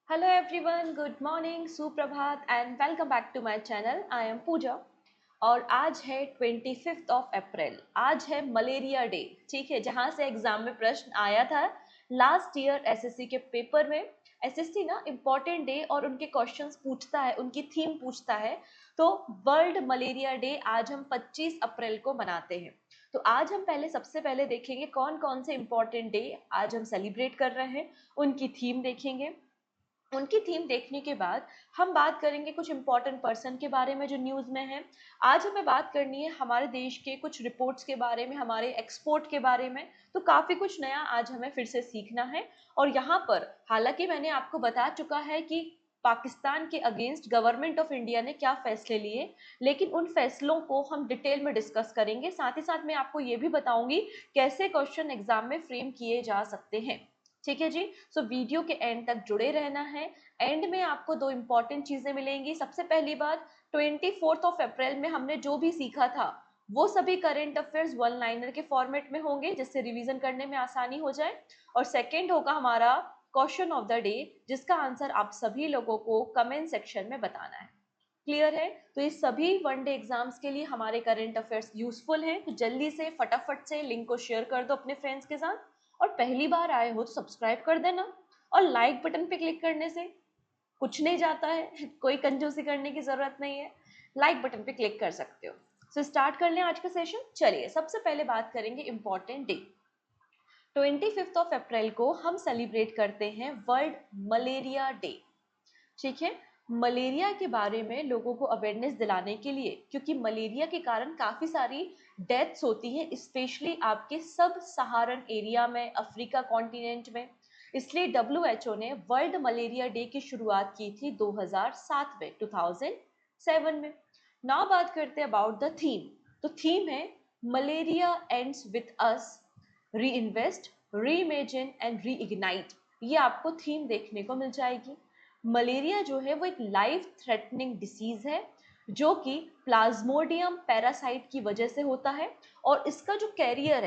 Hello everyone, good morning, सुप्रभात and welcome back to my channel. I am Pooja और आज है 25 ऑफ अप्रैल। आज है मलेरिया डे। ठीक है, जहां से एग्जाम में प्रश्न आया था लास्ट ईयर एसएससी के पेपर में। एसएससी ना इम्पोर्टेंट डे और उनके क्वेश्चंस पूछता है, उनकी थीम पूछता है। तो वर्ल्ड मलेरिया डे आज हम 25 अप्रैल को मनाते हैं। तो आज हम सबसे पहले देखेंगे कौन कौन से इम्पोर्टेंट डे आज हम सेलिब्रेट कर रहे हैं, उनकी थीम देखेंगे। उनकी थीम देखने के बाद हम बात करेंगे कुछ इंपॉर्टेंट पर्सन के बारे में जो न्यूज़ में है। आज हमें बात करनी है हमारे देश के कुछ रिपोर्ट्स के बारे में, हमारे एक्सपोर्ट के बारे में। तो काफ़ी कुछ नया आज हमें फिर से सीखना है। और यहाँ पर हालांकि मैंने आपको बता चुका है कि पाकिस्तान के अगेंस्ट गवर्नमेंट ऑफ इंडिया ने क्या फैसले लिए, लेकिन उन फैसलों को हम डिटेल में डिस्कस करेंगे। साथ ही साथ मैं आपको ये भी बताऊंगी कैसे क्वेश्चन एग्जाम में फ्रेम किए जा सकते हैं। ठीक है जी। सो वीडियो के एंड तक जुड़े रहना है। एंड में आपको दो इंपॉर्टेंट चीजें मिलेंगी। सबसे पहली बात, 24 ऑफ अप्रैल में हमने जो भी सीखा था वो सभी करंट अफेयर्स वन लाइनर के फॉर्मेट में होंगे, जिससे रिवीजन करने में आसानी हो जाए। और सेकंड होगा हमारा क्वेश्चन ऑफ द डे, जिसका आंसर आप सभी लोगों को कमेंट सेक्शन में बताना है। क्लियर है? तो ये सभी वनडे एग्जाम्स के लिए हमारे करंट अफेयर्स यूजफुल हैं। तो जल्दी से फटाफट से लिंक को शेयर कर दो अपने फ्रेंड्स के साथ। और पहली बार आए हो तो सब्सक्राइब कर देना। और लाइक बटन पे क्लिक करने से कुछ नहीं जाता है, कोई कंजूसी करने की जरूरत नहीं है, लाइक बटन पे क्लिक कर सकते हो। सो स्टार्ट कर लें आज का सेशन। चलिए सबसे पहले बात करेंगे इंपॉर्टेंट डे। 25 ऑफ अप्रैल को हम सेलिब्रेट करते हैं वर्ल्ड मलेरिया डे। ठीक है, मलेरिया के बारे में लोगों को अवेयरनेस दिलाने के लिए, क्योंकि मलेरिया के कारण काफी सारी डेथ्स होती हैं, स्पेशली आपके सब सहारन एरिया में, अफ्रीका कॉन्टिनेंट में। इसलिए डब्ल्यूएचओ ने वर्ल्ड मलेरिया डे की शुरुआत की थी 2007 में, 2007 में। नाउ बात करते हैं अबाउट द थीम। तो थीम है मलेरिया एंड्स विथ अस, री इन्वेस्ट, री इमेजिन एंड री इग्नाइट। ये आपको थीम देखने को मिल जाएगी। मलेरिया जो है वो एक लाइफ थ्रेटनिंग डिसीज है जो कि प्लाज्मोडियम पैरासाइट की वजह से होता है। और इसका जो कैरियर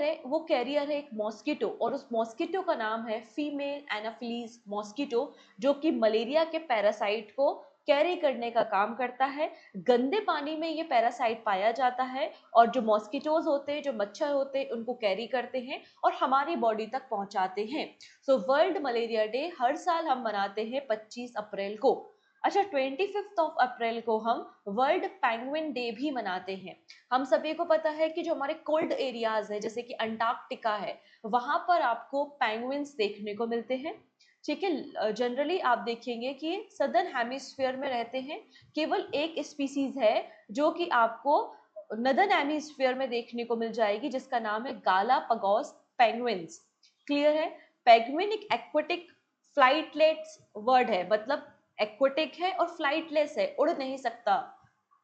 है वो कैरियर है एक मॉस्किटो, और उस मॉस्किटो का नाम है फीमेल एनाफिलीज मॉस्किटो, जो कि मलेरिया के पैरासाइट को कैरी करने का काम करता है। गंदे पानी में ये पैरासाइट पाया जाता है और जो मॉस्किटोज होते हैं, जो मच्छर होते हैं, उनको कैरी करते हैं और हमारी बॉडी तक पहुंचाते हैं। सो वर्ल्ड मलेरिया डे हर साल हम मनाते हैं 25 अप्रैल को। अच्छा, 25 अप्रैल को हम वर्ल्ड पेंगुइन डे भी मनाते हैं। हम सभी को पता है कि जो हमारे कोल्ड एरियाज है, जैसे कि अंटार्कटिका है, वहां पर आपको पेंगुइन्स देखने को मिलते हैं। ठीक है, जनरली आप देखेंगे कि सदर्न हेमिस्फीयर में रहते हैं। केवल एक स्पीसीज है जो कि आपको नदर्न हेमिस्फीयर में देखने को मिल जाएगी, जिसका नाम है गालापागोस पेंगुइन्स। क्लियर है? पेंगुइन एक एक्वेटिक फ्लाइटलेस वर्ड है, मतलब एक्वेटिक है और फ्लाइटलेस है, उड़ नहीं सकता।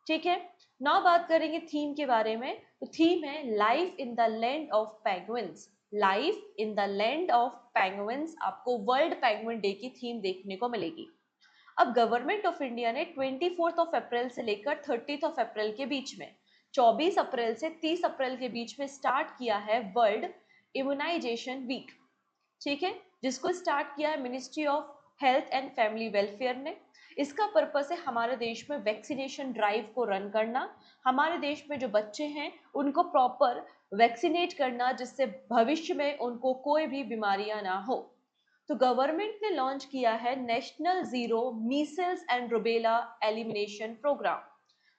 ठीक है। नाउ बात करेंगे थीम के बारे में। तो थीम है life in the land of penguins. Life in the land of penguins आपको वर्ल्ड पेंगुइन डे की थीम देखने को मिलेगी। अब गवर्नमेंट ऑफ इंडिया ने 24 ऑफ अप्रैल से लेकर 30 ऑफ अप्रैल के बीच में, 24 अप्रैल से 30 अप्रैल के बीच में स्टार्ट किया है वर्ल्ड इम्यूनाइजेशन वीक। ठीक है, जिसको स्टार्ट किया है ministry of health and family welfare ने। इसका पर्पस है हमारे देश में वैक्सीनेशन ड्राइव को रन करना, हमारे देश में जो बच्चे हैं उनको प्रॉपर वैक्सीनेट करना, जिससे भविष्य में उनको कोई भी बीमारियां ना हो। तो गवर्नमेंट ने लॉन्च किया है national zero measles and rubella elimination programme.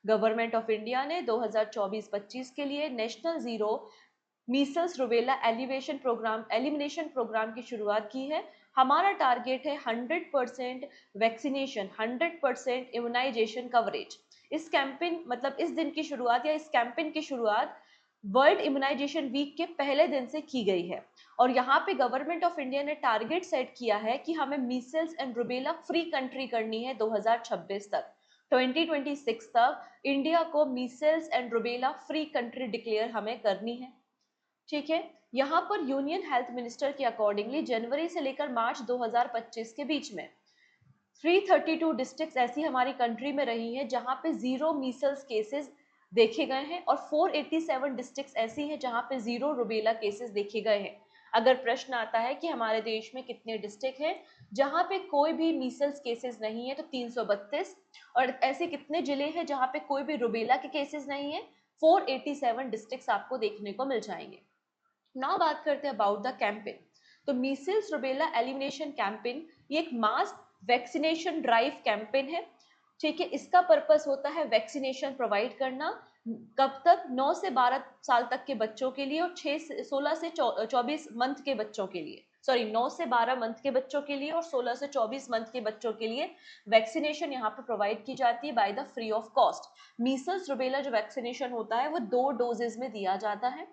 Government of India ने 2024-25 के लिए national zero measles rubella elimination programme की शुरुआत की है। हमारा टारगेट है 100% वैक्सीनेशन, 100% इम्यूनाइजेशन कवरेज। इस कैंपेन मतलब इस दिन की शुरुआत या इस कैंपेन की शुरुआत वर्ल्ड इम्यूनाइजेशन वीक के पहले दिन से की गई है। और यहाँ पे गवर्नमेंट ऑफ इंडिया ने टारगेट सेट किया है कि हमें Meselson and rubella free country करनी है 2026 तक। 2026 तक इंडिया को Meselson and rubella free country declare हमें करनी है। ठीक है, यहाँ पर यूनियन हेल्थ मिनिस्टर के अकॉर्डिंगली जनवरी से लेकर मार्च 2025 के बीच में 332 डिस्ट्रिक्ट्स ऐसी हमारी कंट्री में रही हैं जहां पे जीरो मीसल्स केसेस देखे गए हैं, और 487 डिस्ट्रिक्ट्स ऐसी हैं जहां पे जीरो रुबेला केसेस देखे गए हैं। अगर प्रश्न आता है कि हमारे देश में कितने डिस्ट्रिक्ट हैं जहां पे कोई भी मीसल्स केसेस नहीं है, तो 332, और ऐसे कितने जिले हैं जहां पे कोई भी रुबेला के केसेस नहीं है, 487 डिस्ट्रिक्ट्स आपको देखने को मिल जाएंगे। नाउ बात करते हैं अबाउट द कैंपेन। तो मीसल्स रुबेला एलिमिनेशन कैंपेन ये एक मास वैक्सीनेशन ड्राइव कैंपेन है, ठीक है। इसका पर्पस होता है वैक्सीनेशन प्रोवाइड करना, कब तक, 9 से 12 साल तक के बच्चों के लिए और 16 से 24 मंथ के बच्चों के लिए, सॉरी 9 से 12 मंथ के बच्चों के लिए और 16 से 24 मंथ के बच्चों के लिए वैक्सीनेशन यहाँ पर प्रोवाइड की जाती है by the free of cost. Meselson rubella जो वैक्सीनेशन होता है वो 2 डोजेज में दिया जाता है।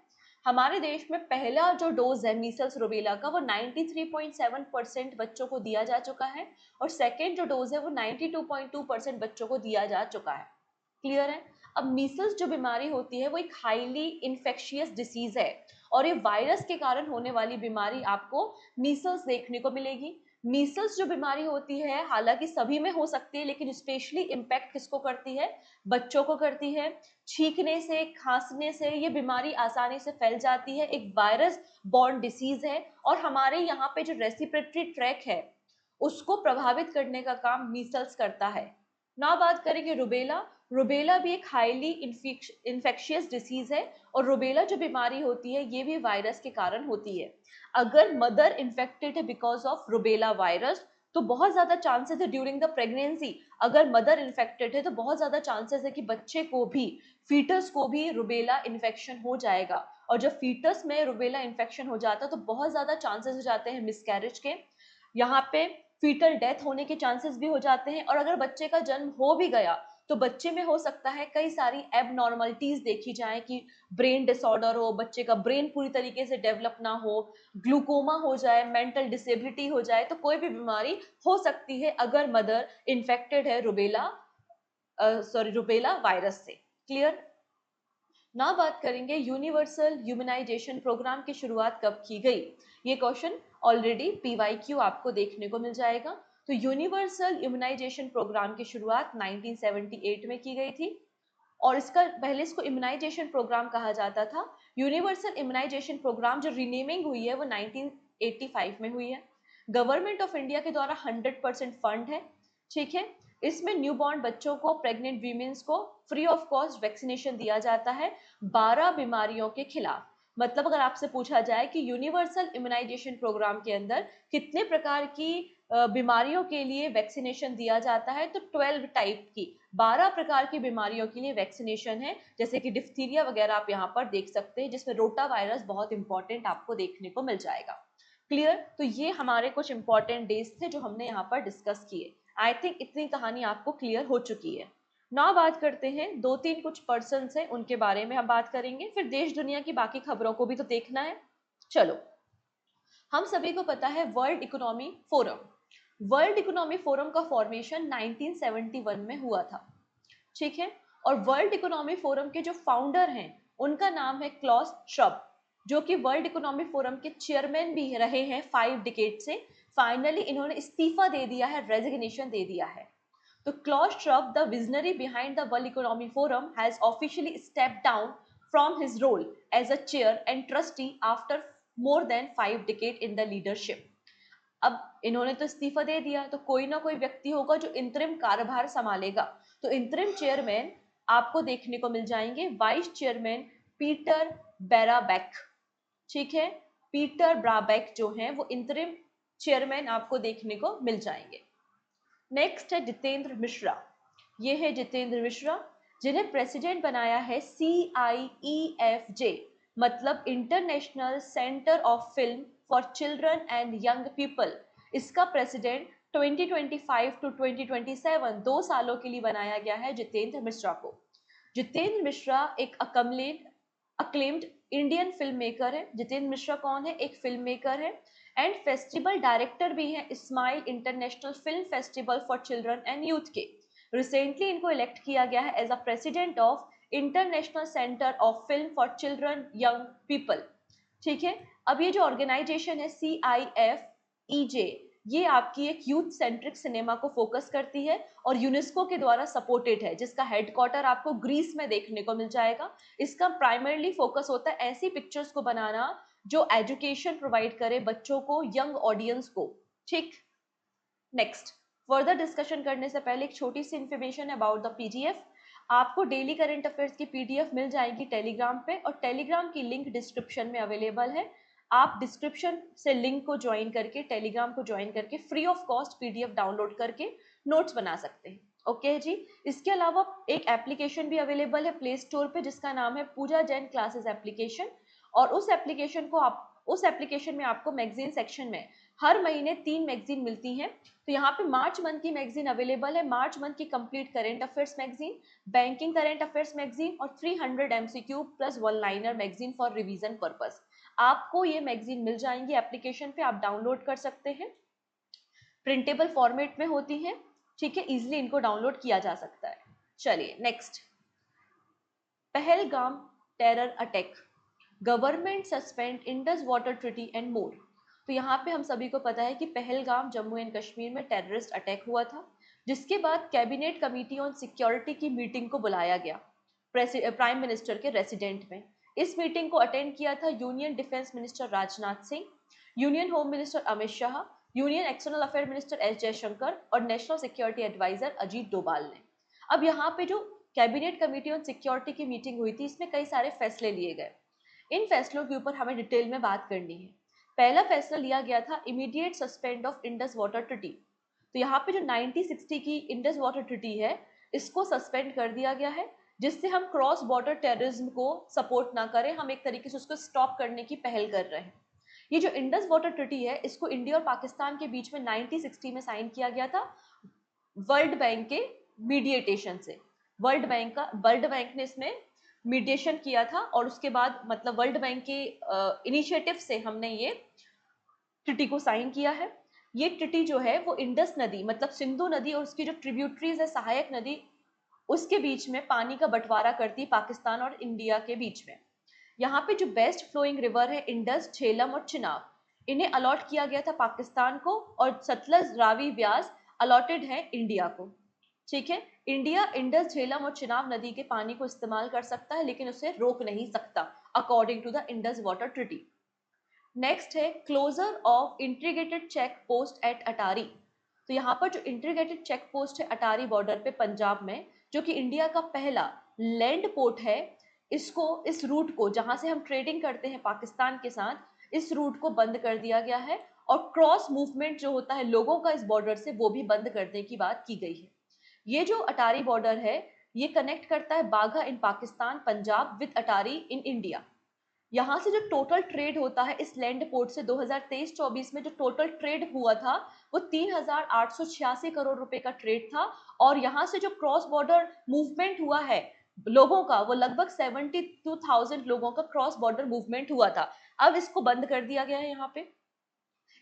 हमारे देश में पहला जो डोज है मीसल्स रुबेला का वो 93.7% बच्चों को दिया जा चुका है, और सेकेंड जो डोज है वो 92.2% बच्चों को दिया जा चुका है। क्लियर है। अब मीसल्स जो बीमारी होती है वो एक हाईली इन्फेक्शियस डिसीज है, और ये वायरस के कारण होने वाली बीमारी आपको मीसल्स देखने को मिलेगी। मीसल्स जो बीमारी होती है हालांकि सभी में हो सकती है, लेकिन स्पेशली इम्पैक्ट किसको करती है, बच्चों को करती है। छींकने से, खांसने से ये बीमारी आसानी से फैल जाती है, एक वायरस बॉर्न डिसीज है, और हमारे यहाँ पे जो रेस्पिरेटरी ट्रैक है उसको प्रभावित करने का काम मीसल्स करता है। ना बात करेंगे रुबेला। रुबेला भी एक हाईली इन्फेक्शियस डिसीज है, और रुबेला जो बीमारी होती है ये भी वायरस के कारण होती है। अगर मदर इन्फेक्टेड है बिकॉज ऑफ रुबेला वायरस, तो बहुत ज्यादा चांसेस है ड्यूरिंग द प्रेगनेंसी, अगर मदर इन्फेक्टेड है तो बहुत ज्यादा चांसेस है कि बच्चे को भी, फीटस को भी रुबेला इन्फेक्शन हो जाएगा। और जब फीटस में रुबेला इन्फेक्शन हो जाता है तो बहुत ज्यादा चांसेस हो जाते हैं मिसकैरेज के, यहाँ पे फीटल डेथ होने के चांसेस भी हो जाते हैं। और अगर बच्चे का जन्म हो भी गया तो बच्चे में हो सकता है कई सारी एबनॉर्मलिटीज देखी जाए, कि ब्रेन डिसऑर्डर हो, बच्चे का ब्रेन पूरी तरीके से डेवलप ना हो, ग्लूकोमा हो जाए, मेंटल डिसेबिलिटी हो जाए, तो कोई भी बीमारी हो सकती है अगर मदर इन्फेक्टेड है रुबेला वायरस से। क्लियर। ना बात करेंगे यूनिवर्सल ह्यूमनाइजेशन प्रोग्राम की शुरुआत कब की गई। ये क्वेश्चन ऑलरेडी PYQ आपको देखने को मिल जाएगा। तो यूनिवर्सल इम्यूनाइजेशन प्रोग्राम की शुरुआत 1978 में की गई थी, और इसका पहले इसको इम्यूनाइजेशन प्रोग्राम कहा जाता था। यूनिवर्सल इम्यूनाइजेशन प्रोग्राम जो रीनेमिंग हुई है वो 1985 में हुई है। गवर्नमेंट ऑफ इंडिया के द्वारा 100% फंड है, ठीक है। इसमें न्यूबॉर्न बच्चों को, प्रेग्नेंट वीमेंस को फ्री ऑफ कॉस्ट वैक्सीनेशन दिया जाता है 12 बीमारियों के खिलाफ। मतलब अगर आपसे पूछा जाए कि यूनिवर्सल इम्यूनाइजेशन प्रोग्राम के अंदर कितने प्रकार की बीमारियों के लिए वैक्सीनेशन दिया जाता है, तो 12 टाइप की, 12 प्रकार की बीमारियों के लिए वैक्सीनेशन है, जैसे कि डिफ्थीरिया वगैरह आप यहाँ पर देख सकते हैं, जिसमें रोटा वायरस बहुत इंपॉर्टेंट आपको देखने को मिल जाएगा। क्लियर। तो ये हमारे कुछ इंपॉर्टेंट डेज थे जो हमने यहाँ पर डिस्कस किए। आई थिंक इतनी कहानी आपको क्लियर हो चुकी है। ना बात करते हैं 2-3 कुछ पर्सन हैं उनके बारे में हम बात करेंगे, फिर देश दुनिया की बाकी खबरों को भी तो देखना है। चलो, हम सभी को पता है world Economic forum, world Economic forum का फॉर्मेशन 1971 में हुआ था, ठीक है। और वर्ल्ड इकोनॉमी फोरम के जो फाउंडर हैं उनका नाम है क्लॉस श्वब, जो कि वर्ल्ड इकोनॉमी फोरम के चेयरमैन भी रहे हैं 5 डिकेड से। फाइनली इन्होंने इस्तीफा दे दिया है, रेजिग्नेशन दे दिया है। तो Klaus Schwab, the visionary behind the World Economic Forum, has officially step down from his role as a chair and trustee after more than 5 decade in the leadership. अब इन्होंने तो इस्तीफा दे दिया, तो कोई ना कोई व्यक्ति होगा जो इंतरिम कार्यभार संभालेगा। तो इंतरिम चेयरमैन आपको देखने को मिल जाएंगे वाइस चेयरमैन पीटर ब्राबैक, ठीक है। पीटर ब्राबैक जो हैं वो इंतरिम चेयरमैन आपको देखने को मिल जाएंगे। नेक्स्ट है जितेंद्र मिश्रा। ये है जितेंद्र मिश्रा, जिन्हें प्रेसिडेंट बनाया है CIEFJ, मतलब international centre of film for children and young people. इसका प्रेसिडेंट 2025 टू 2027 2 सालों के लिए बनाया गया है जितेंद्र मिश्रा को। जितेंद्र मिश्रा एक अक्लेम्ड इंडियन फिल्म मेकर है। जितेंद्र मिश्रा कौन है? एक फिल्म मेकर है एंड फेस्टिवल डायरेक्टर भी है smile international film festival for children and youth के। रिसेंटली इनको इलेक्ट किया गया है as a president of international centre of film for children young people, ठीक है। अब ये जो ऑर्गेनाइजेशन है CIFEJ, ये आपकी एक यूथ सेंट्रिक सिनेमा को फोकस करती है और यूनेस्को के द्वारा सपोर्टेड है, जिसका हेडक्वार्टर आपको ग्रीस में देखने को मिल जाएगा। इसका प्राइमरली फोकस होता है ऐसी पिक्चर्स को बनाना जो एजुकेशन प्रोवाइड करे बच्चों को, यंग ऑडियंस को। ठीक, नेक्स्ट, फर्दर डिस्कशन करने से पहले एक छोटी सी इन्फॉर्मेशन अबाउट द पीडीएफ। आपको डेली करंट अफेयर्स की पीडीएफ मिल जाएगी टेलीग्राम पे, और टेलीग्राम की लिंक डिस्क्रिप्शन में अवेलेबल है। आप डिस्क्रिप्शन से लिंक को ज्वाइन करके, टेलीग्राम को ज्वाइन करके free of cost PDF download करके नोट्स बना सकते हैं। ओके जी। इसके अलावा एक एप्लीकेशन भी अवेलेबल है प्ले स्टोर पे, जिसका नाम है पूजा जैन क्लासेस एप्लीकेशन। और उस एप्लीकेशन में आपको मैगजीन सेक्शन में हर महीने 3 मैगजीन मिलती हैं। तो यहाँ पे मार्च मंथ की मैगजीन अवेलेबल है, मार्च मंथ की complete current affairs magazine, banking current affairs magazine और 300 MCQ plus one liner magazine for revision purpose. आपको ये मैगजीन मिल जाएंगी एप्लीकेशन पे, आप डाउनलोड कर सकते हैं, प्रिंटेबल फॉर्मेट में होती है। ठीक है, इजिली इनको डाउनलोड किया जा सकता है। चलिए next, Pahalgam terror attack, government suspend Indus water treaty and more. तो यहाँ पे हम सभी को पता है कि पहलगाम जम्मू एंड कश्मीर में टेररिस्ट अटैक हुआ था, जिसके बाद कैबिनेट कमेटी ऑन सिक्योरिटी की मीटिंग को बुलाया गया प्राइम मिनिस्टर के रेसिडेंट में। इस मीटिंग को अटेंड किया था union defence minister Rajnath Singh, union home minister Amit Shah, union external affair minister S Jaishankar और national security advisor Ajit Doval ने। अब यहाँ पे जो कैबिनेट कमेटी ऑन सिक्योरिटी की मीटिंग हुई थी, इसमें कई सारे फैसले लिए गए। इन फैसलों के ऊपर हमें डिटेल में बात करनी है। पहला फैसला लिया गया था immediate suspend of Indus water treaty. तो यहाँ पे जो 1960 की इंडस वाटर ट्रीटी है, इसको सस्पेंड कर दिया गया है, जिससे हम क्रॉस बॉर्डर टेररिज्म को सपोर्ट ना करें, हम एक तरीके से उसको स्टॉप करने की पहल कर रहे हैं। ये जो इंडस वाटर ट्रीटी है, इसको इंडिया और पाकिस्तान के बीच में 1960 में साइन किया गया था वर्ल्ड बैंक के मीडिएटेशन से। वर्ल्ड बैंक ने इसमें मीडिएशन किया था, और उसके बाद मतलब वर्ल्ड बैंक के इनिशिएटिव से हमने ये ट्रीटी को साइन किया है। ये ट्रीटी जो है वो इंडस नदी मतलब सिंधु नदी और उसकी जो ट्रिब्यूटरीज है, सहायक नदी, उसके बीच में पानी का बंटवारा करती है पाकिस्तान और इंडिया के बीच में। यहाँ पे जो बेस्ट फ्लोइंग रिवर है इंडस, झेलम और चिनाब, इन्हें अलॉट किया गया था पाकिस्तान को, और सतलज, रावी, व्यास अलॉटेड है इंडिया को। ठीक है, इंडिया इंडस, झेलम और चिनाब नदी के पानी को इस्तेमाल कर सकता है, लेकिन उसे रोक नहीं सकता according to the Indus water treaty. Next है closure of integrated check post at Attari. तो यहाँ पर जो इंटीग्रेटेड चेक पोस्ट है अटारी बॉर्डर पे पंजाब में, जो कि इंडिया का पहला लैंड पोर्ट है, इस रूट को जहां से हम ट्रेडिंग करते हैं पाकिस्तान के साथ, इस रूट को बंद कर दिया गया है, और क्रॉस मूवमेंट जो होता है लोगों का इस बॉर्डर से, वो भी बंद करने की बात की गई है। ये जो अटारी बॉर्डर है, ये कनेक्ट करता है Wagah in Pakistan, Punjab with Attari in India. यहाँ से जो टोटल ट्रेड होता है इस लैंड पोर्ट से 2023-24 में जो टोटल ट्रेड हुआ था, वो 3,886 करोड़ रुपए का ट्रेड था। और यहाँ से जो क्रॉस बॉर्डर मूवमेंट हुआ है लोगों का, वो लगभग 72,000 लोगों का क्रॉस बॉर्डर मूवमेंट हुआ था। अब इसको बंद कर दिया गया है। यहाँ पे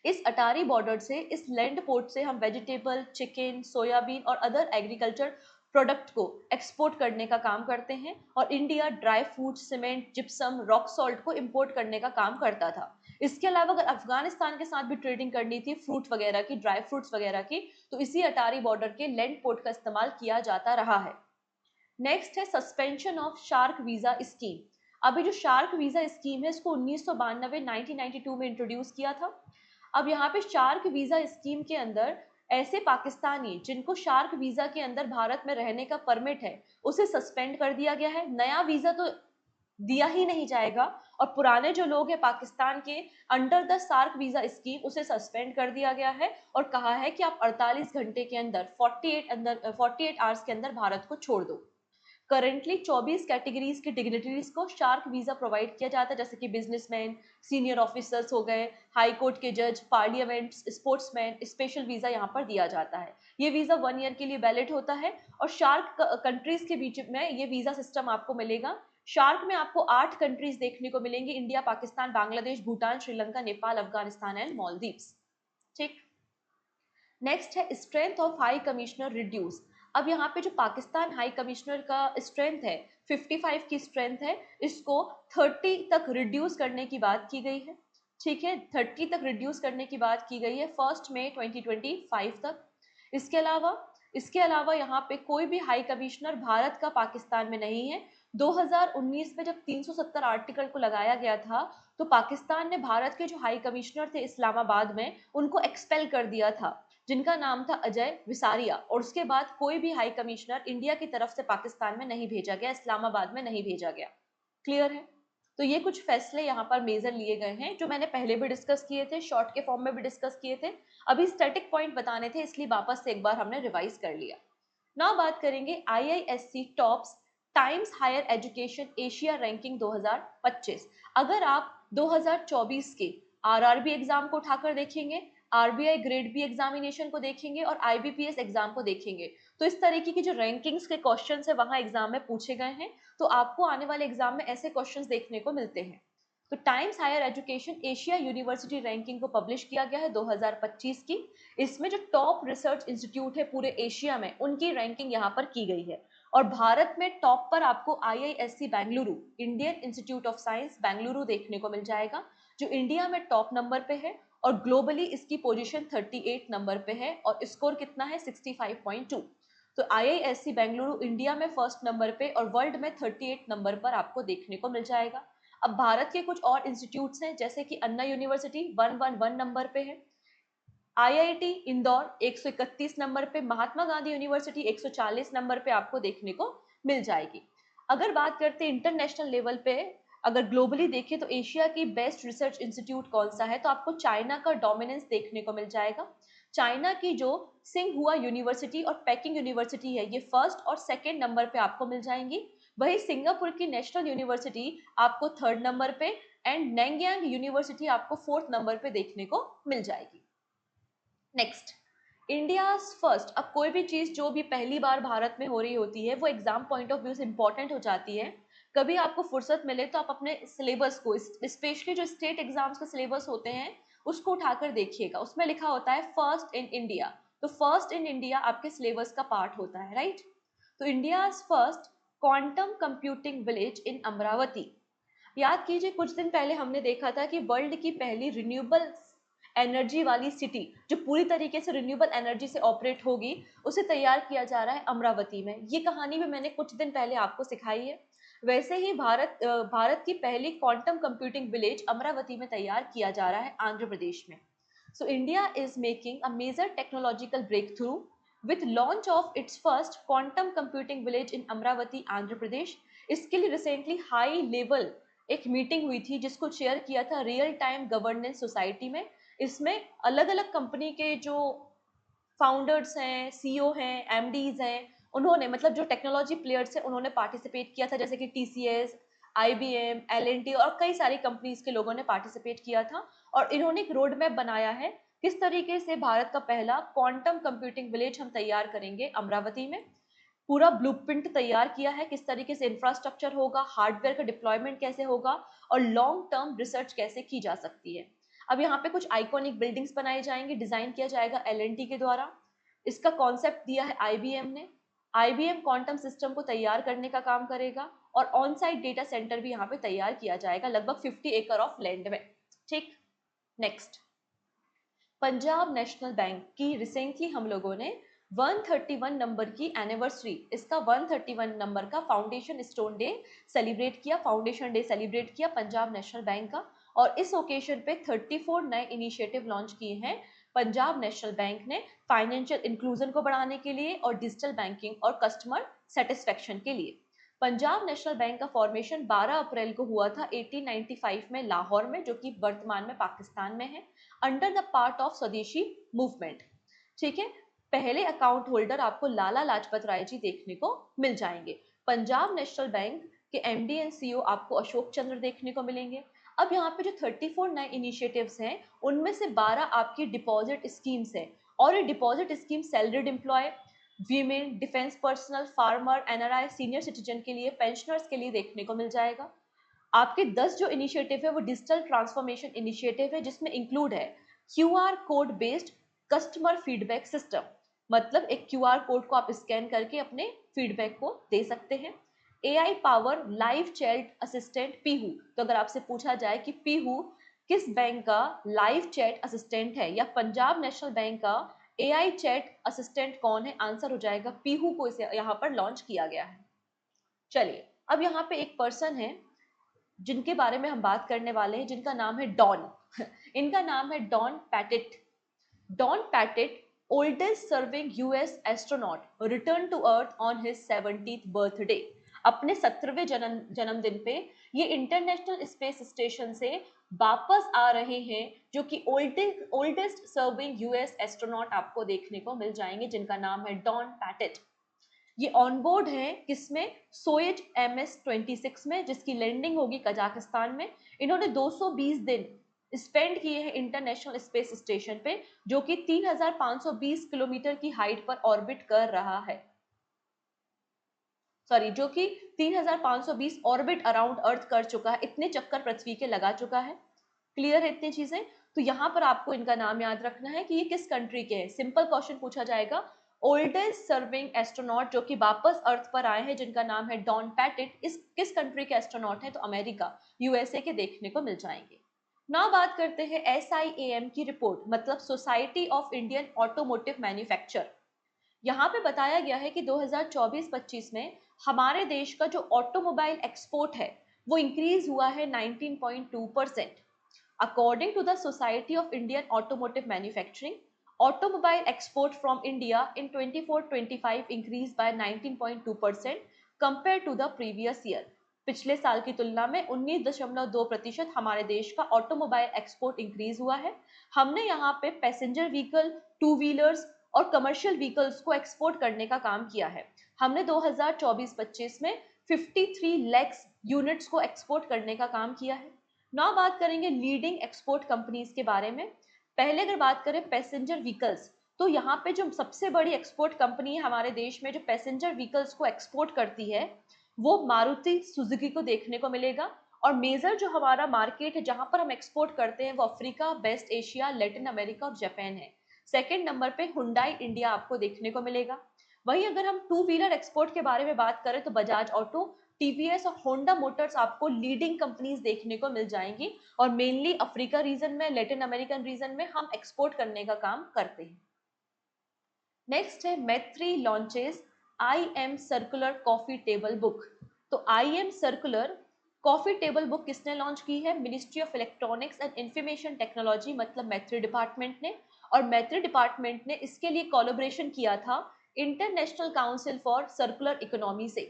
इस अटारी बॉर्डर से, इस लैंड पोर्ट से हम वेजिटेबल, चिकन, सोयाबीन और अदर एग्रीकल्चर प्रोडक्ट को एक्सपोर्ट करने का काम करते हैं, और India dry fruit, cement, gypsum, rock salt को इंपोर्ट करने का काम करता था। इसके अलावा अगर अफगानिस्तान के साथ भी ट्रेडिंग करनी थी फ्रूट वगैरह की, ड्राई फ्रूट्स वगैरह की, तो इसी अटारी बॉर्डर के लैंड पोर्ट का इस्तेमाल किया जाता रहा है। नेक्स्ट है suspension of shark visa scheme. अभी जो शार्क वीजा स्कीम है, इसको 1992 में इंट्रोड्यूस किया था। अब यहाँ पे शार्क वीजा स्कीम के अंदर ऐसे पाकिस्तानी जिनको शार्क वीजा के अंदर भारत में रहने का परमिट है, उसे सस्पेंड कर दिया गया है। नया वीजा तो दिया ही नहीं जाएगा, और पुराने जो लोग हैं पाकिस्तान के under the shark visa scheme, उसे सस्पेंड कर दिया गया है, और कहा है कि आप 48 घंटे के अंदर 48 आवर्स के अंदर भारत को छोड़ दो। करेंटली 24 कैटेगरीज के डिग्निटरीज को शार्क वीजा प्रोवाइड किया जाता है, जैसे कि बिजनेसमैन, सीनियर ऑफिसर्स हो गए, हाई कोर्ट के जज, पार्लियामेंट, स्पोर्ट्समैन, स्पेशल वीजा यहाँ पर दिया जाता है। ये वीजा 1 ईयर के लिए वैलिड होता है, और शार्क कंट्रीज के बीच में ये वीजा सिस्टम आपको मिलेगा। शार्क में आपको 8 कंट्रीज देखने को मिलेंगे, इंडिया, पाकिस्तान, बांग्लादेश, भूटान, श्रीलंका, नेपाल, अफगानिस्तान एंड मालदीव्स। ठीक, नेक्स्ट है strength of high commissioner reduce. अब यहाँ पे जो पाकिस्तान हाई कमिश्नर का स्ट्रेंथ है, 55 की स्ट्रेंथ है, इसको 30 तक रिड्यूस करने की बात की गई है। ठीक है, 30 तक रिड्यूस करने की बात की गई है 1 मई 2025 तक। इसके अलावा यहाँ पे कोई भी हाई कमिश्नर भारत का पाकिस्तान में नहीं है। 2019 में जब 370 आर्टिकल को लगाया गया था तो पाकिस्तान ने भारत के जो हाई कमिश्नर थे इस्लामाबाद में उनको एक्सपेल कर दिया था, जिनका नाम था अजय विसारिया। और उसके बाद कोई भी हाई कमिश्नर इंडिया की तरफ से पाकिस्तान में नहीं भेजा गया, इस्लामाबाद में नहीं भेजा गया। क्लियर है? तो ये कुछ फैसले यहाँ पर मेजर लिए गए हैं जो मैंने पहले भी डिस्कस किए थे, शॉर्ट के फॉर्म में भी डिस्कस किए थे। अभी स्टैटिक पॉइंट बताने थे इसलिए वापस से एक बार हमने रिवाइज कर लिया। नाउ बात करेंगे IISc tops Times Higher Education Asia ranking 2025। अगर आप 2024 के RRB एग्जाम को उठाकर देखेंगे, RBI ग्रेड बी एग्जामिनेशन को देखेंगे और IBPS एग्जाम को देखेंगे तो इस तरीके की जो रैंकिंग्स के क्वेश्चन है वहां एग्जाम में पूछे गए हैं। तो आपको आने वाले एग्जाम में ऐसे क्वेश्चंस देखने को मिलते हैं। तो Times Higher Education Asia university ranking को पब्लिश किया गया है 2025 की। इसमें जो टॉप रिसर्च इंस्टीट्यूट है पूरे एशिया में उनकी रैंकिंग यहाँ पर की गई है। और भारत में टॉप पर आपको IISc Bengaluru, Indian institute of science Bengaluru देखने को मिल जाएगा, जो इंडिया में टॉप नंबर पे है और ग्लोबली इसकी पोजीशन 38 नंबर पे है और स्कोर कितना है 65.2। तो IISc बेंगलुरु इंडिया में फर्स्ट नंबर पे और वर्ल्ड में 38 नंबर पर आपको देखने को मिल जाएगा। अब भारत के कुछ और इंस्टीट्यूट्स हैं जैसे कि अन्ना यूनिवर्सिटी 111 नंबर पे है, IIT इंदौर 131 नंबर पे, महात्मा गांधी यूनिवर्सिटी 140 नंबर पे आपको देखने को मिल जाएगी। अगर बात करते हैं इंटरनेशनल लेवल पे, अगर ग्लोबली देखें तो एशिया की बेस्ट रिसर्च इंस्टीट्यूट कौन सा है तो आपको चाइना का डोमिनेंस देखने को मिल जाएगा। चाइना की जो सिंघुआ यूनिवर्सिटी और पेकिंग यूनिवर्सिटी है ये फर्स्ट और सेकेंड नंबर पे आपको मिल जाएंगी। वही सिंगापुर की नेशनल यूनिवर्सिटी आपको थर्ड नंबर पे एंड नैंगयांग यूनिवर्सिटी आपको फोर्थ नंबर पे देखने को मिल जाएगी। Next, India first. अब कोई भी चीज जो भी पहली बार भारत में हो रही होती है वो एग्जाम पॉइंट ऑफ व्यू से इंपॉर्टेंट हो जाती है। कभी आपको फुर्सत मिले तो आप अपने सिलेबस को, स्पेशली जो स्टेट एग्जाम्स के सिलेबस होते हैं उसको उठाकर देखिएगा, उसमें लिखा होता है फर्स्ट इन इंडिया। तो फर्स्ट इन इंडिया आपके सिलेबस का पार्ट होता है, राइट। तो India first quantum computing village in Amravati. याद कीजिए कुछ दिन पहले हमने देखा था कि वर्ल्ड की पहली रिन्यूएबल एनर्जी वाली सिटी जो पूरी तरीके से रिन्यूएबल एनर्जी से ऑपरेट होगी उसे तैयार किया जा रहा है अमरावती में। ये कहानी भी मैंने कुछ दिन पहले आपको सिखाई है। वैसे ही भारत की पहली क्वांटम कंप्यूटिंग विलेज अमरावती में तैयार किया जा रहा है आंध्र प्रदेश में। So India is making a major technological breakthrough with launch of its first quantum computing village in Amaravati Andhra Pradesh. इसके लिए रिसेंटली हाई लेवल एक मीटिंग हुई थी जिसको चेयर किया था रियल टाइम गवर्नेंस सोसाइटी में। इसमें अलग अलग कंपनी के जो फाउंडर्स हैं, CEO हैं, MDs हैं, उन्होंने मतलब जो टेक्नोलॉजी प्लेयर्स हैं उन्होंने पार्टिसिपेट किया था, जैसे कि TCS, IBM, L&T और कई सारी कंपनीज के लोगों ने पार्टिसिपेट किया था। और इन्होंने एक रोड मैप बनाया है किस तरीके से भारत का पहला क्वांटम कंप्यूटिंग विलेज हम तैयार करेंगे अमरावती में। पूरा ब्लूप्रिंट तैयार किया है किस तरीके से इंफ्रास्ट्रक्चर होगा, हार्डवेयर का डिप्लॉयमेंट कैसे होगा और लॉन्ग टर्म रिसर्च कैसे की जा सकती है। अब यहाँ पे कुछ आइकॉनिक बिल्डिंग्स बनाई जाएंगी, डिजाइन किया जाएगा L&T के द्वारा। इसका कॉन्सेप्ट दिया है IBM ने। IBM क्वांटम सिस्टम को तैयार करने का काम करेगा और ऑन साइट डेटा सेंटर भी यहाँ पे तैयार किया जाएगा लगभग 50 एकड़ ऑफ लैंड में। ठीक, नेक्स्ट, पंजाब नेशनल बैंक की रिसेंटली हम लोगों ने 131 नंबर की एनिवर्सरी, इसका 131 नंबर का फाउंडेशन स्टोन डे सेलिब्रेट किया, फाउंडेशन डे सेलिब्रेट किया पंजाब नेशनल बैंक का। और इस ओकेशन पे 34 नए इनिशिएटिव लॉन्च किए हैं पंजाब नेशनल बैंक ने फाइनेंशियल इंक्लूजन को बढ़ाने के लिए और डिजिटल बैंकिंग और कस्टमर सेटिस्फेक्शन के लिए। पंजाब नेशनल बैंक का फॉर्मेशन 12 अप्रैल को हुआ था 1895 में लाहौर में, जो कि वर्तमान में पाकिस्तान में है, अंडर द पार्ट ऑफ स्वदेशी मूवमेंट। ठीक है, पहले अकाउंट होल्डर आपको लाला लाजपत राय जी देखने को मिल जाएंगे। पंजाब नेशनल बैंक के MD एंड CEO आपको अशोक चंद्र देखने को मिलेंगे। अब यहाँ पे जो 34 नए इनिशिएटिव्स हैं उनमें से 12 आपकी डिपॉजिट स्कीम्स हैं और ये deposit scheme salaried employee, women, defence personal, farmer, NRI, senior citizen के लिए, पेंशनर्स के लिए देखने को मिल जाएगा। आपके 10 जो इनिशिएटिव है वो डिजिटल ट्रांसफॉर्मेशन इनिशिएटिव है जिसमें इंक्लूड है QR code based customer feedback system, मतलब एक QR कोड को आप स्कैन करके अपने फीडबैक को दे सकते हैं। AI power live chat assistant Pihu, तो अगर आपसे पूछा जाए कि पीहू किस बैंक का लाइव चैट असिस्टेंट है, या पंजाब नेशनल बैंक का एआई चैट असिस्टेंट कौन है? आंसर हो जाएगा पीहू को इसे यहाँ पर लॉन्च किया गया है। चलिए, अब यहाँ पे एक पर्सन है जिनके बारे में हम बात करने वाले हैं, जिनका नाम है डॉन। इनका नाम है Don Pettit. Don Pettit, oldest serving US astronaut, returned to Earth on his 70th birthday। अपने 17वें जन्मदिन पे ये इंटरनेशनल स्पेस स्टेशन से वापस आ रहे हैं, जो कि ओल्डेस्ट सर्विंग यूएस एस्ट्रोनॉट आपको देखने को मिल जाएंगे, जिनका नाम है डॉन पैटेट। ये ऑन बोर्ड है किसमें? सोएज MS-26 में, जिसकी लैंडिंग होगी कजाकिस्तान में। इन्होंने 220 दिन स्पेंड किए हैं इंटरनेशनल स्पेस स्टेशन पे, जो कि 3520 किलोमीटर की हाइट पर ऑर्बिट कर रहा है। सॉरी, जो कि 3520 ऑर्बिट अराउंड अर्थ कर चुका है, इतने चक्कर पृथ्वी के लगा चुका है। क्लियर है इतनी चीजें? तो यहाँ पर आपको इनका नाम याद रखना है कि ये किस कंट्री के हैं। सिंपल क्वेश्चन पूछा जाएगा। ओल्डेस्ट सर्विंग एस्ट्रोनॉट जो कि वापस अर्थ पर आए हैं, जिनका नाम है डॉन पैटेट, इस किस कंट्री के एस्ट्रोनॉट हैं? तो अमेरिका, यूएसए के देखने को मिल जाएंगे। ना बात करते हैं SIAM की रिपोर्ट, मतलब society of Indian automotive manufacture. यहाँ पे बताया गया है कि 2024-25 में हमारे देश का जो ऑटोमोबाइल एक्सपोर्ट है वो इंक्रीज हुआ है 19.2%। According to the Society of Indian Automotive Manufacturing, automobile export from India in 24-25 increase by 19.2% compare to the previous year. पिछले साल की तुलना में 19.2% हमारे देश का ऑटोमोबाइल एक्सपोर्ट इंक्रीज हुआ है। हमने यहाँ पे पैसेंजर व्हीकल, टू व्हीलर्स और कमर्शियल व्हीकल्स को एक्सपोर्ट करने का काम किया है। हमने 2024-25 में 53 लाख यूनिट्स को एक्सपोर्ट करने का काम किया है। ना बात करेंगे लीडिंग एक्सपोर्ट कंपनीज के बारे में। पहले अगर बात करें पैसेंजर व्हीकल्स, तो यहाँ पे जो सबसे बड़ी एक्सपोर्ट कंपनी है हमारे देश में जो पैसेंजर व्हीकल्स को एक्सपोर्ट करती है, वो मारुति सुजुकी को देखने को मिलेगा। और मेजर जो हमारा मार्केट है जहां पर हम एक्सपोर्ट करते हैं वो Africa, West Asia, Latin America और जापान है। सेकेंड नंबर पे हुंडई इंडिया आपको देखने को मिलेगा। वहीं अगर हम टू व्हीलर एक्सपोर्ट के बारे में बात करें तो बजाज ऑटो, टीवीएस और होंडा मोटर्स आपको लीडिंग कंपनीज देखने को मिल जाएंगी। और मेनली अफ्रीका रीजन में, लैटिन अमेरिकन रीजन में हम एक्सपोर्ट करने का काम करते हैं। नेक्स्ट है मैत्री launches IM circular coffee table book. तो IM circular coffee table book किसने लॉन्च की है? Ministry of electronics and information technology, मतलब मैत्री डिपार्टमेंट ने। और मैत्री डिपार्टमेंट ने इसके लिए कोलैबोरेशन किया था international council for circular economy से।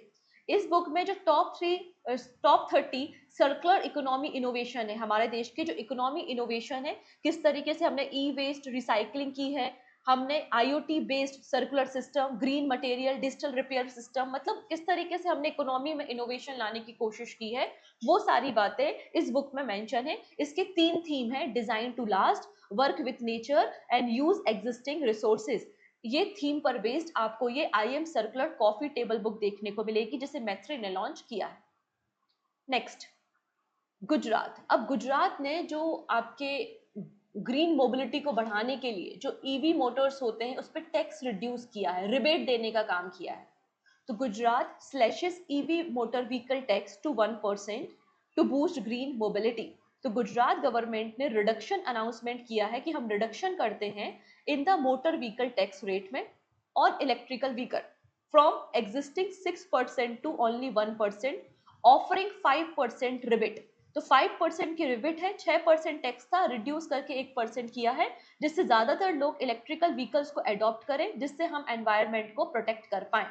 इस बुक में जो टॉप 30 सर्कुलर इकोनॉमी इनोवेशन है, हमारे देश के जो इकोनॉमी इनोवेशन है, किस तरीके से हमने ई वेस्ट रिसाइकलिंग की है, हमने IoT based circular system, green material, digital repair system, मतलब किस तरीके से हमने इकोनॉमी में इनोवेशन लाने की कोशिश की है, वो सारी बातें इस बुक में मेंशन है। इसके 3 थीम है: design to last, work with nature and use existing resources. ये थीम पर बेस्ड आपको ये IM circular coffee table book देखने को मिलेगी, जिसे मैत्री ने लॉन्च किया है। नेक्स्ट, गुजरात। अब गुजरात ने जो आपके ग्रीन मोबिलिटी को बढ़ाने के लिए जो EV मोटर्स होते हैं उस पर टैक्स रिड्यूस किया है, रिबेट देने का काम किया है। तो Gujarat slashes EV motor vehicle tax to 1% to boost green mobility. तो गुजरात गवर्नमेंट ने रिडक्शन अनाउंसमेंट किया है कि हम रिडक्शन करते हैं in the motor vehicle tax rate में और electrical vehicle from existing 6% to only 1%, offering 5% rebate. तो 5% की रिबेट है, 6% टैक्स था, रिड्यूस करके 1% किया है, जिससे ज्यादातर लोग इलेक्ट्रिकल व्हीकल्स को अडॉप्ट करें, जिससे हम एनवायरनमेंट को प्रोटेक्ट कर पाए।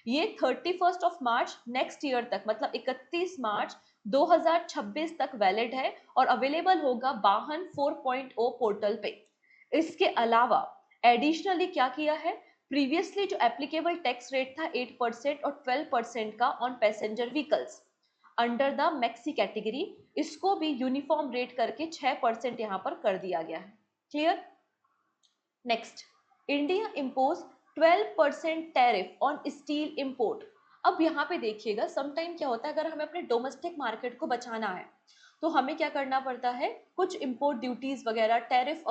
ये 31 मार्च नेक्स्ट ईयर तक, मतलब 31 मार्च 2026 तक वैलिड है और अवेलेबल होगा वाहन 4.0 पोर्टल पे। इसके अलावा एडिशनली क्या किया है, प्रीवियसली जो एप्लीकेबल टैक्स रेट था 8% और 12% का on passenger vehicles under the maxi category, इसको भी यूनिफॉर्म रेट करके 6% यहाँ पर कर दिया गया है। Clear? Next, India impose 12% tariff on steel import. अब यहाँ पे देखिएगा, समटाइम क्या होता है, अगर हमें अपने डोमेस्टिक मार्केट को बचाना है तो हमें क्या करना पड़ता है, कुछ इंपोर्ट ड्यूटीज वगैरह, टैरिफ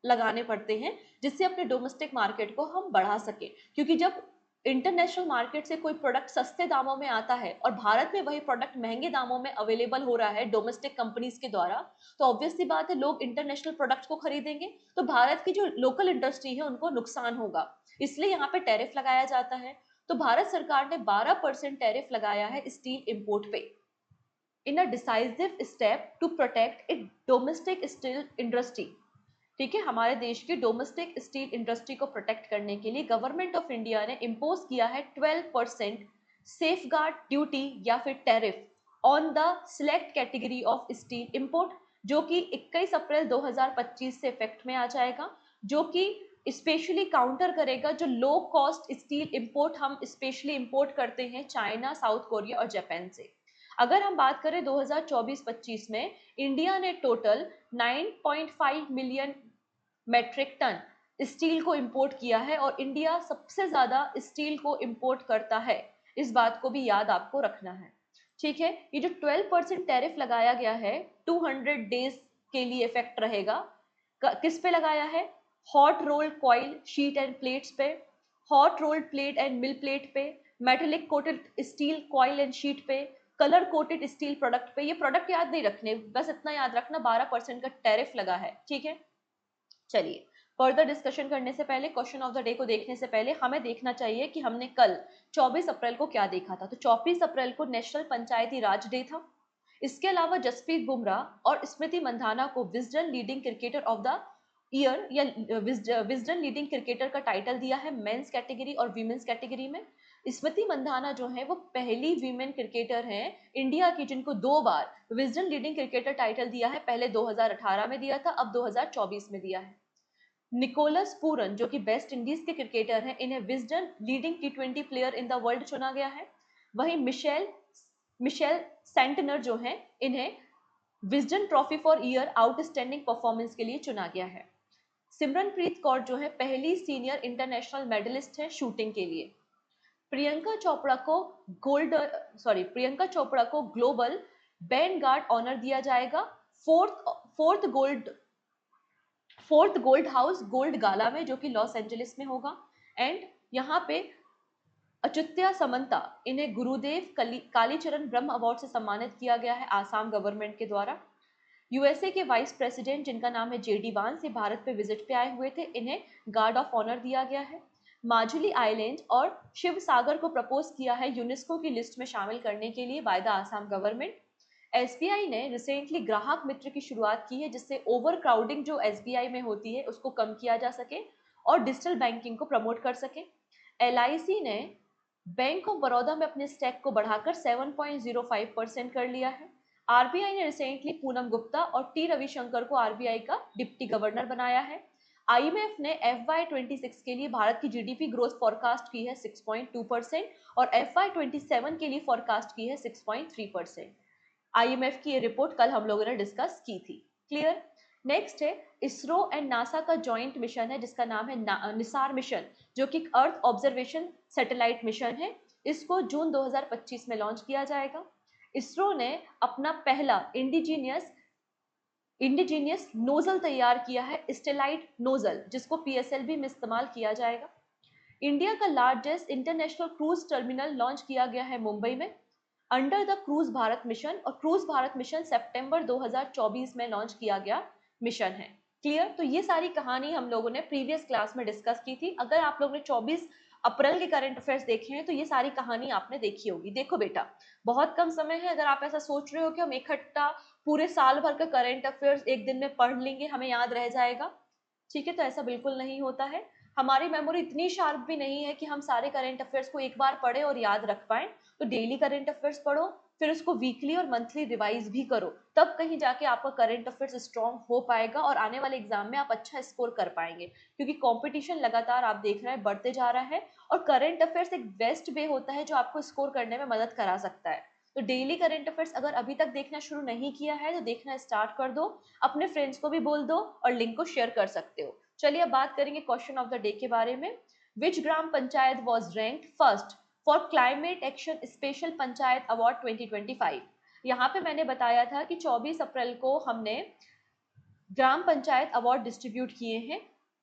लगाने पड़ते हैं, जिससे अपने डोमेस्टिक मार्केट को हम बढ़ा सके। क्योंकि जब इंटरनेशनल मार्केट से कोई प्रोडक्ट सस्ते दामों में आता है और भारत में वही प्रोडक्ट महंगे दामों में अवेलेबल हो रहा है डोमेस्टिक कंपनीज के द्वारा, तो ऑब्वियसली बात है लोग इंटरनेशनल प्रोडक्ट्स को खरीदेंगे, तो भारत की जो लोकल इंडस्ट्री है उनको नुकसान होगा, इसलिए यहाँ पे टैरिफ लगाया जाता है। तो भारत सरकार ने 12% टैरिफ लगाया है स्टील इंपोर्ट पे, in a decisive step to protect it domestic steel industry. ठीक है, हमारे देश की डोमेस्टिक स्टील इंडस्ट्री को प्रोटेक्ट करने के लिए गवर्नमेंट ऑफ इंडिया ने इम्पोज किया है 12% सेफगार्ड ड्यूटी या फिर tariff on the select category of steel import, जो कि 21 अप्रैल 2025 से इफेक्ट में आ जाएगा, जो कि स्पेशली काउंटर करेगा जो लो कॉस्ट स्टील इंपोर्ट हम स्पेशली इंपोर्ट करते हैं चाइना, साउथ कोरिया और जापान से। अगर हम बात करें 2024-25 में, इंडिया ने total 9.5 million metric tonne steel को इंपोर्ट किया है और इंडिया सबसे ज्यादा स्टील को इंपोर्ट करता है, इस बात को भी याद आपको रखना है। ठीक है, ये जो 12% टैरिफ लगाया गया है 200 डेज के लिए इफेक्ट रहेगा। किस पे लगाया है? Hot rolled coil sheet and plates पे, hot rolled plate and mill plate पे, metallic coated steel coil and sheet पे, कलर कोटेड स्टील प्रोडक्ट पे। ये प्रोडक्ट याद नहीं रखने, बस इतना याद रखना 12% का टैरिफ लगा है। ठीक है, चलिए फर्दर डिस्कशन करने से पहले, क्वेश्चन ऑफ द डे को देखने से पहले हमें देखना चाहिए कि हमने कल 24 अप्रैल को क्या देखा था। तो 24 अप्रैल को नेशनल पंचायती राज डे था। इसके अलावा जसप्रीत बुमराह और स्मृति मंधाना को Wisden leading cricketer of the year या विजडन लीडिंग क्रिकेटर का टाइटल दिया है मेंस कैटेगरी और वीमेंस कैटेगरी में। स्मृति मंधाना जो है वो पहली वीमेन क्रिकेटर हैं इंडिया की जिनको 2 बार विजडन लीडिंग क्रिकेटर टाइटल दिया है, पहले 2018 में दिया था, अब 2024 में दिया है। निकोलस पूरन जो कि वेस्ट इंडीज के क्रिकेटर हैं, इन्हें Wisden leading T20 player in the world चुना गया है। वहीं मिशेल मिशेल सेंटनर जो हैं, इन्हें Wisden trophy for year outstanding performance के लिए चुना गया है। सिमरनप्रीत कौर जो है पहली सीनियर इंटरनेशनल मेडलिस्ट है शूटिंग के लिए। प्रियंका चोपड़ा को प्रियंका चोपड़ा को ग्लोबल बैंड गार्ड ऑनर दिया जाएगा फोर्थ गोल्ड हाउस गोल्ड गाला में, जो कि लॉस एंजलिस में होगा। एंड यहाँ पे अच्युत्या समंता, इन्हें गुरुदेव कालीचरण ब्रह्म अवार्ड से सम्मानित किया गया है आसाम गवर्नमेंट के द्वारा। यूएसए के वाइस प्रेसिडेंट जिनका नाम है जेडी वांस, ये भारत पे विजिट पे आए हुए थे, इन्हें गार्ड ऑफ ऑनर दिया गया है। माजुली आइलैंड और शिव सागर को प्रपोज किया है यूनेस्को की लिस्ट में शामिल करने के लिए by the Assam government. SBI ने रिसेंटली ग्राहक मित्र की शुरुआत की है, जिससे ओवर क्राउडिंग जो एसबीआई में होती है उसको कम किया जा सके और डिजिटल बैंकिंग को प्रमोट कर सके। एलआईसी ने बैंक ऑफ बड़ौदा में अपने स्टेक को बढ़ाकर 7.05% कर लिया है। आरबीआई ने रिसेंटली पूनम गुप्ता और टी रविशंकर को आरबीआई का डिप्टी गवर्नर बनाया है। आईएमएफ ने FY26 के लिए भारत की जीडीपी ग्रोथ फॉरकास्ट की है 6.2% और FY27 के लिए फॉरकास्ट की है 6.3%। आईएमएफ की ये रिपोर्ट कल हम लोगों ने डिस्कस की थी। क्लियर। नेक्स्ट है इसरो एंड नासा का जॉइंट मिशन है जिसका नाम है निसार मिशन, जो कि अर्थ ऑब्जर्वेशन सैटेलाइट मिशन है। इसको जून 2025 में लॉन्च किया जाएगा। इसरो ने अपना पहला इंडिजीनियस नोजल तैयार किया है, स्टेलाइट नोजल, जिसको पीएसएलवी में इस्तेमाल किया जाएगा। इंडिया का largest international cruise terminal launch किया गया है मुंबई में under the cruise Bharat mission, और क्रूज भारत मिशन सितंबर 2024 में लॉन्च किया गया मिशन है। क्लियर। तो ये सारी कहानी हम लोगों ने प्रीवियस क्लास में डिस्कस की थी। अगर आप लोगों ने 24 अप्रैल के करंट अफेयर्स देखे हैं तो ये सारी कहानी आपने देखी होगी। देखो बेटा, बहुत कम समय है, अगर आप ऐसा सोच रहे हो कि हम इकट्ठा पूरे साल भर का करंट अफेयर्स एक दिन में पढ़ लेंगे, हमें याद रह जाएगा, ठीक है, तो ऐसा बिल्कुल नहीं होता है। हमारी मेमोरी इतनी शार्प भी नहीं है कि हम सारे करंट अफेयर्स को एक बार पढ़े और याद रख पाए। तो डेली करंट अफेयर्स पढ़ो, फिर उसको वीकली और मंथली रिवाइज भी करो, तब कहीं जाके आपका करंट अफेयर्स स्ट्रांग हो पाएगा और आने वाले एग्जाम में आप अच्छा स्कोर कर पाएंगे, क्योंकि कंपटीशन लगातार आप देख रहे हैं बढ़ते जा रहा है और करंट अफेयर्स एक बेस्ट वे होता है जो आपको स्कोर करने में मदद करा सकता है। तो डेली करंट अफेयर्स अगर अभी तक देखना शुरू नहीं किया है तो देखना स्टार्ट कर दो, अपने फ्रेंड्स को भी बोल दो और लिंक को शेयर कर सकते हो। चलिए अब बात करेंगे क्वेश्चन ऑफ द डे के बारे में। Which gram panchayat was ranked first for climate action special panchayat award 2025। यहाँ पे मैंने बताया था कि 24 अप्रैल को हमने ग्राम पंचायत अवार्ड डिस्ट्रीब्यूट किए हैं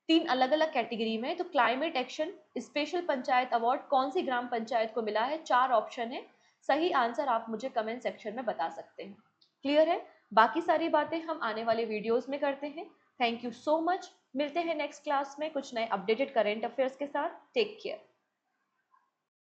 3 अलग-अलग कैटेगरी में। तो climate action special panchayat award कौन सी ग्राम पंचायत को मिला है? 4 ऑप्शन है, सही आंसर आप मुझे कमेंट सेक्शन में बता सकते हैं। क्लियर है? बाकी सारी बातें हम आने वाले वीडियोस में करते हैं। Thank you so much. मिलते हैं नेक्स्ट क्लास में कुछ नए अपडेटेड करेंट अफेयर्स के साथ। Take care.